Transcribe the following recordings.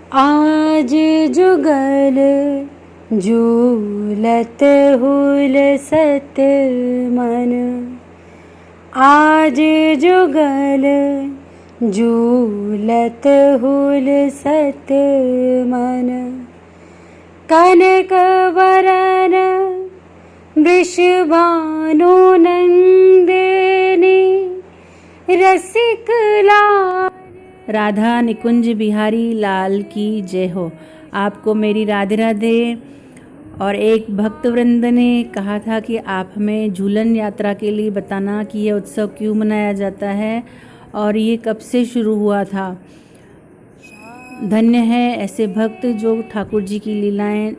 आज जुगल झूलत हुलसत मन, आज जुगल झूलत हुलसत मन। कनक वरन वृषभानु नंदिनी, रसिक लाल। राधा निकुंज बिहारी लाल की जय हो। आपको मेरी राधे राधे। और एक भक्त वृंद ने कहा था कि आप हमें झूलन यात्रा के लिए बताना कि यह उत्सव क्यों मनाया जाता है और ये कब से शुरू हुआ था। धन्य है ऐसे भक्त जो ठाकुर जी की लीलाएं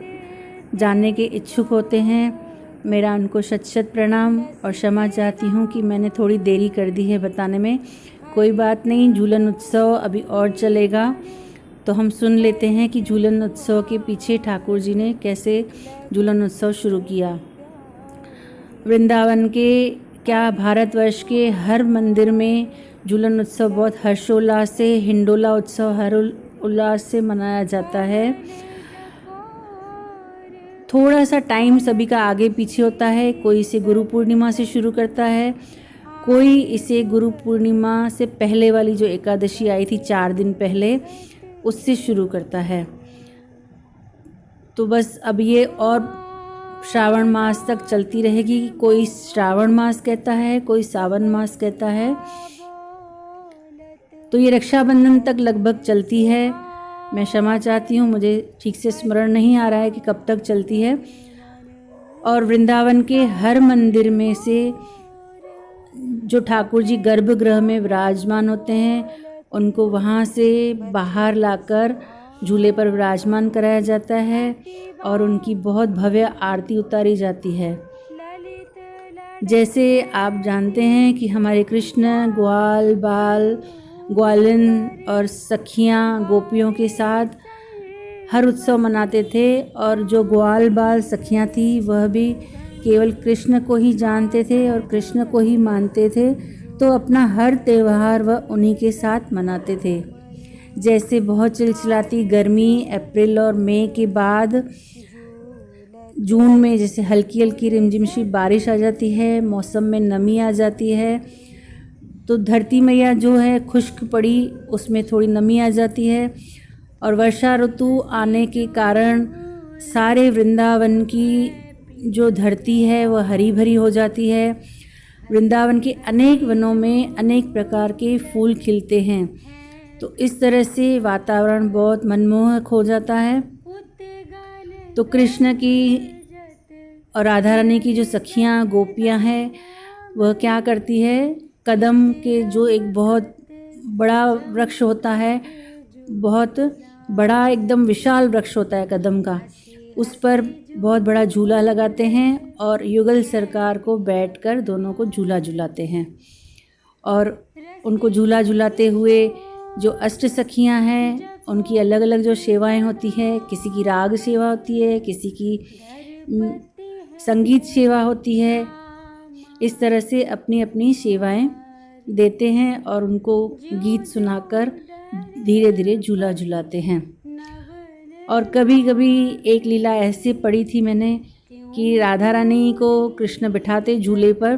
जानने के इच्छुक होते हैं। मेरा उनको शत शत प्रणाम और क्षमा चाहती हूँ कि मैंने थोड़ी देरी कर दी है बताने में। कोई बात नहीं, झूलन उत्सव अभी और चलेगा, तो हम सुन लेते हैं कि झूलन उत्सव के पीछे ठाकुर जी ने कैसे झूलन उत्सव शुरू किया। वृंदावन के क्या भारतवर्ष के हर मंदिर में झूलन उत्सव बहुत हर्षोल्लास से, हिंडोला उत्सव हर उल्लास से मनाया जाता है। थोड़ा सा टाइम सभी का आगे पीछे होता है। कोई इसे गुरु पूर्णिमा से शुरू करता है, कोई इसे गुरु पूर्णिमा से पहले वाली जो एकादशी आई थी 4 दिन पहले, उससे शुरू करता है। तो बस अब ये और श्रावण मास तक चलती रहेगी। कोई श्रावण मास कहता है, कोई सावन मास कहता है। तो ये रक्षाबंधन तक लगभग चलती है। मैं क्षमा चाहती हूँ, मुझे ठीक से स्मरण नहीं आ रहा है कि कब तक चलती है। और वृंदावन के हर मंदिर में से जो ठाकुर जी गर्भगृह में विराजमान होते हैं, उनको वहाँ से बाहर लाकर झूले पर विराजमान कराया जाता है और उनकी बहुत भव्य आरती उतारी जाती है। जैसे आप जानते हैं कि हमारे कृष्ण ग्वाल बाल ग्वालिन और सखियाँ गोपियों के साथ हर उत्सव मनाते थे, और जो ग्वाल बाल सखियाँ थी वह भी केवल कृष्ण को ही जानते थे और कृष्ण को ही मानते थे, तो अपना हर त्यौहार वह उन्हीं के साथ मनाते थे। जैसे बहुत चिलचिलाती गर्मी अप्रैल और मई के बाद जून में जैसे हल्की हल्की रिमझिम सी बारिश आ जाती है, मौसम में नमी आ जाती है, तो धरती मैया जो है खुश्क पड़ी, उसमें थोड़ी नमी आ जाती है। और वर्षा ऋतु आने के कारण सारे वृंदावन की जो धरती है वह हरी भरी हो जाती है। वृंदावन के अनेक वनों में अनेक प्रकार के फूल खिलते हैं, तो इस तरह से वातावरण बहुत मनमोहक हो जाता है। तो कृष्ण की और राधा रानी की जो सखियाँ गोपियाँ हैं, वह क्या करती है, कदम के जो एक बहुत बड़ा वृक्ष होता है, बहुत बड़ा एकदम विशाल वृक्ष होता है कदम का, उस पर बहुत बड़ा झूला लगाते हैं और युगल सरकार को बैठकर दोनों को झूला झुलाते हैं। और उनको झूला झुलाते हुए जो अष्ट सखियां हैं, उनकी अलग अलग जो सेवाएं होती हैं, किसी की राग सेवा होती है, किसी की संगीत सेवा होती है, इस तरह से अपनी अपनी सेवाएं देते हैं और उनको गीत सुनाकर धीरे धीरे झूला झुलाते हैं। और कभी कभी एक लीला ऐसे पड़ी थी मैंने कि राधा रानी को कृष्ण बिठाते झूले पर,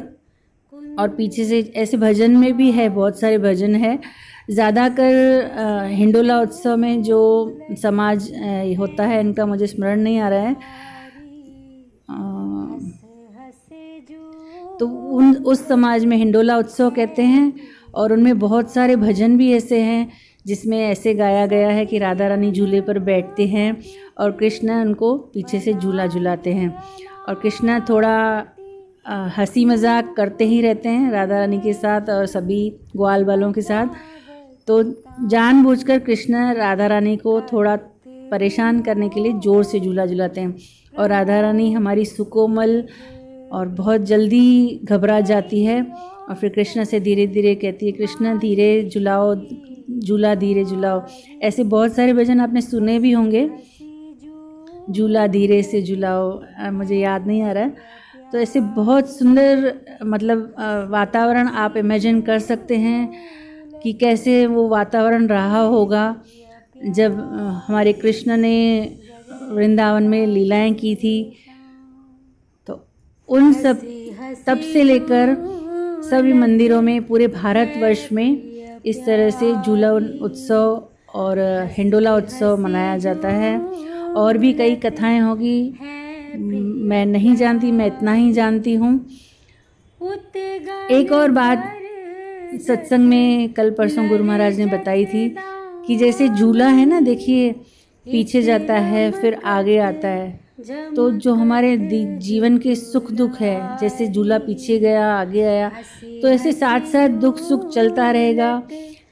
और पीछे से ऐसे भजन में भी है, बहुत सारे भजन है। ज़्यादातर हिंडोला उत्सव में जो समाज होता है, इनका मुझे स्मरण नहीं आ रहा है, तो उस समाज में हिंडोला उत्सव कहते हैं। और उनमें बहुत सारे भजन भी ऐसे हैं जिसमें ऐसे गाया गया है कि राधा रानी झूले पर बैठते हैं और कृष्ण उनको पीछे से झूला झुलाते हैं, और कृष्ण थोड़ा हंसी मजाक करते ही रहते हैं राधा रानी के साथ और सभी ग्वाल बालों के साथ। तो जानबूझकर कृष्ण राधा रानी को थोड़ा परेशान करने के लिए ज़ोर से झूला झुलाते हैं, और राधा रानी हमारी सुकोमल और बहुत जल्दी घबरा जाती है, और फिर कृष्ण से धीरे धीरे कहती है, कृष्ण धीरे झुलाओ, झूला धीरे झुलाओ। ऐसे बहुत सारे भजन आपने सुने भी होंगे, झूला धीरे से झुलाओ, मुझे याद नहीं आ रहा है। तो ऐसे बहुत सुंदर मतलब वातावरण आप इमेजिन कर सकते हैं कि कैसे वो वातावरण रहा होगा। जब हमारे कृष्ण ने वृंदावन में लीलाएं की थी, तो उन सब तब से लेकर सभी मंदिरों में पूरे भारतवर्ष में इस तरह से झूला उत्सव और हिंडोला उत्सव मनाया जाता है। और भी कई कथाएं होगी, मैं नहीं जानती, मैं इतना ही जानती हूँ। एक और बात सत्संग में कल परसों गुरु महाराज ने बताई थी कि जैसे झूला है ना, देखिए पीछे जाता है फिर आगे आता है, तो जो हमारे जीवन के सुख दुख है, जैसे झूला पीछे गया आगे आया, तो ऐसे साथ साथ दुख सुख चलता रहेगा।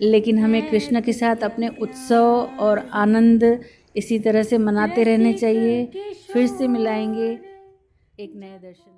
लेकिन हमें कृष्ण के साथ अपने उत्सव और आनंद इसी तरह से मनाते रहने चाहिए। फिर से मिलाएंगे एक नए दर्शन।